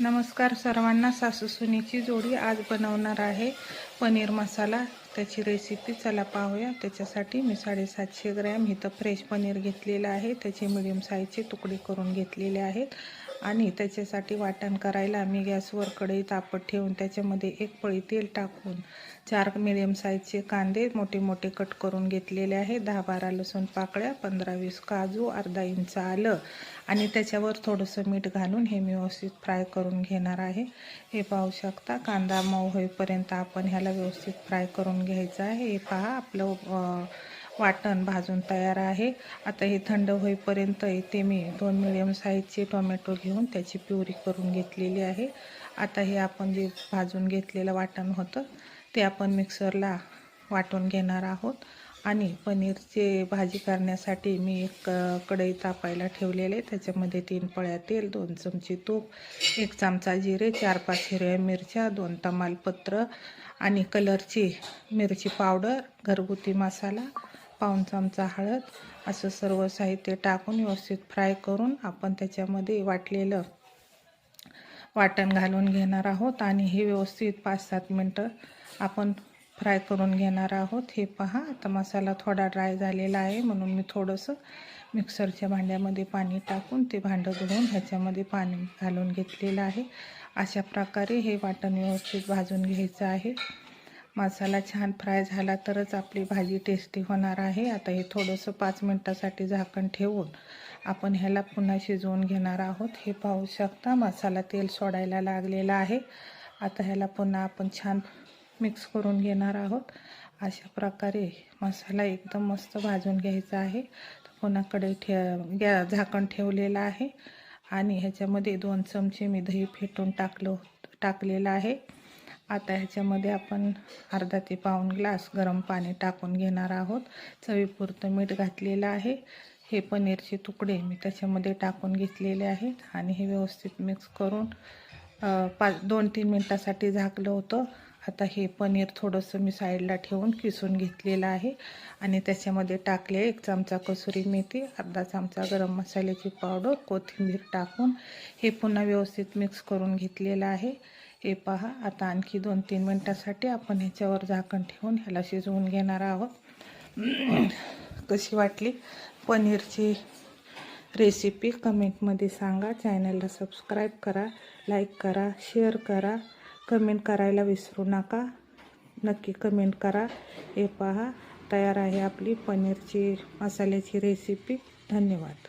नमस्कार सर्वांना, सासू-सुनेची जोडी आज बनवणार आहे पनीर मसाला। त्याची रेसिपी चला पाहूया। त्याच्यासाठी मी 750 ग्रॅम इथं फ्रेश पनीर घेतलेलं आहे। त्याचे मीडियम साईजचे तुकडे करून घेतलेले आहेत आणि त्याच्यासाठी वाटण करायला मी गॅसवर कढई तापत ठेवून त्याच्यामध्ये एक पळी तेल टाकून 4 मीडियम साईजचे कांदे मोठे मोठे कट करून घेतलेले आहे। 10-12 लसूण पाकळ्या, 15-20 काजू, अर्धा इंच आलं आणि त्याच्यावर थोडंसं मीठ घालून हे मी व्यवस्थित फ्राय करून घेणार आहे। हे पाहू शकता, कांदा मऊ होईपर्यंत आपण ह्याला व्यवस्थित फ्राय करून घ्यायचं आहे। हे पहा, आपलं वाटण भाजून तयार आहे। आता हे थंड होईपर्यंत इथे मी 2 मीडियम साईजचे टोमॅटो घेऊन त्याची प्युरी करून घेतलेली आहे। आता हे आपण जे भाजून घेतलेलं वाटण होतं ते आपण मिक्सरला वाटून घेणार आहोत। आणि पनीरची भाजी करण्यासाठी मी एक कढई तापायला ठेवलेले, त्याच्यामध्ये 3 पळ्या तेल, 2 चमचे तूप, 1 चमचा जिरे, 4-5 हिरव्या मिरच्या, 2 तमालपत्र आणि कलरची मिरची पावडर, घरगुती मसाला, पाऊण चमचा हळद, असं सर्व साहित्य टाकून व्यवस्थित फ्राय करून आपण त्याच्यामध्ये वाटलेलं वाटण घालून घेणार आहोत आणि हे व्यवस्थित 5-7 मिनटं आपण फ्राय करून घेणार आहोत। हे पहा, आता मसाला थोडा ड्राय झालेला आहे म्हणून मी थोडंसं मिक्सरच्या भांड्यामध्ये पाणी टाकून ते भांडं धुवून ह्याच्यामध्ये पाणी घालून घेतलेलं आहे। अशा प्रकारे हे वाटण व्यवस्थित भाजून घ्यायचं आहे। मसाला छान फ्राय झाला तरच आपली भाजी टेस्टी होणार आहे। आता हे थोडंसं 5 मिनटासाठी झाकण ठेवून आपण ह्याला पुन्हा शिजवून घेणार आहोत। हे पाहू शकता, मसाला तेल सोडायला लागलेला आहे। आता ह्याला पुन्हा आपण छान मिक्स करून घेणार आहोत। अशा प्रकारे मसाला एकदम मस्त भाजून घ्यायचा आहे। पुन्हा कढई झाकण ठेवलेलं आहे आणि ह्याच्यामध्ये 2 चमचे मी दही फेटून टाकलेलं आहे। आता ह्याच्यामध्ये आपण अर्धा ते पाऊण ग्लास गरम पाणी टाकून घेणार आहोत। चवीपुरतं मीठ घातलेलं आहे। हे पनीरचे तुकडे मी त्याच्यामध्ये टाकून घेतलेले आहेत आणि हे व्यवस्थित मिक्स करून 2-3 मिनटासाठी झाकलं होतं। आता हे पनीर थोडंसं मी साईडला ठेवून किसून घेतलेलं आहे आणि त्याच्यामध्ये टाकले 1 चमचा कसुरी मेथी, अर्धा चमचा गरम मसाल्याची पावडर, कोथिंबीर टाकून हे पुन्हा व्यवस्थित मिक्स करून घेतलेलं आहे। हे पहा, आता आणखी 2-3 मिनटासाठी आपण ह्याच्यावर झाकण ठेवून ह्याला शिजवून घेणार आहोत। कशी वाटली पनीरची रेसिपी कमेंटमध्ये सांगा। चॅनलला सबस्क्राईब करा, लाईक करा, शेअर करा, कमेंट करायला विसरू नका। नक्की कमेंट करा। हे पहा, तयार आहे आपली पनीरची मसाल्याची रेसिपी। धन्यवाद।